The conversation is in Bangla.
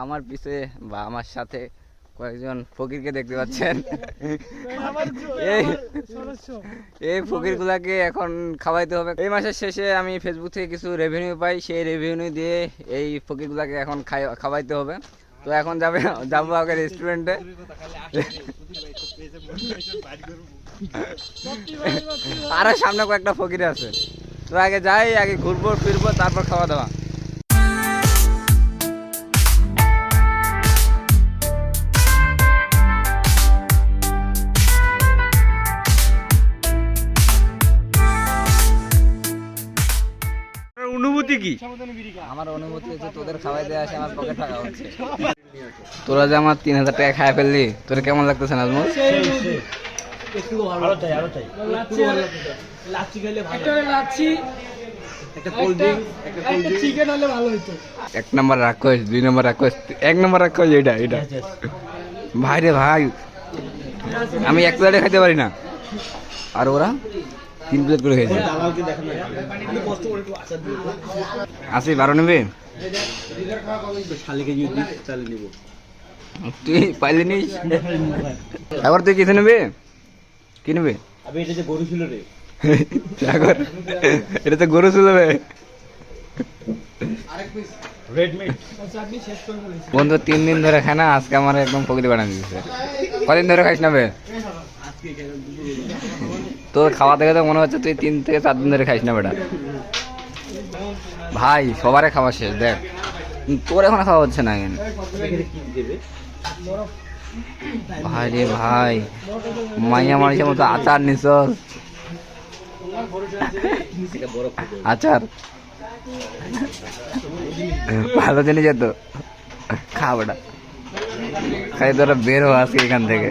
আমার পিছে বা আমার সাথে কয়েকজন ফকিরকে দেখতে পাচ্ছেন। এই ফকিরগুলাকে এখন খাওয়াইতে হবে। এই মাসের শেষে আমি ফেসবুক থেকে কিছু রেভিনিউ পাই, সেই রেভিনিউ দিয়ে এই ফকিরগুলাকে এখন খাওয়াইতে হবে। তো এখন যাবো আগে রেস্টুরেন্টে। আরো সামনে কয়েকটা ফকির আছে, তো আগে যাই, আগে ঘুরবো ফিরবো, তারপর খাওয়া দাওয়া। অনুভূতি কি? আমার অনুভূতি হচ্ছে তোদের খাওয়াই দেওয়া আসে, আমার পকেট টাকা হচ্ছে। তোরা যে আমার 3000 টাকা খায় ফেললি, তোর কেমন লাগতেছে নাজমুল? এক নম্বর রাক্ষস, 2 নম্বর রাক্ষস, 1 নম্বর রাক্ষস এটা ভাই রে ভাই, আমি 1 প্লেটে খাইতে পারি না, আর ওরা 3 প্লেট করে খেয়েছে। আসি 12 নেবে? তুই পাইলি নিস, এবার তুই কিছু নেবে? কি নেবে? গরু ছিল রে, এটা তো গরু ছিল রে। বন্ধু 3 দিন ধরে খায় না, আজকে আমার একদম পকেটে বানিয়ে দিচ্ছে। কদিন ধরে খাইস না বে? তোর খাওয়া দেখে তো মনে হচ্ছে তুই 3 থেকে 4 দিন ধরে খাইস না বেটা। ভাই সবারে খাওয়া শেষ, দেখ তোর এখন খাওয়া হচ্ছে না। ভাই রে ভাই, মাইয়া মানুষের মতো আচার নিস, আচার ভালো জিনিস তো খা বেটা, খাই তোরা বের হো আজকে এখান থেকে।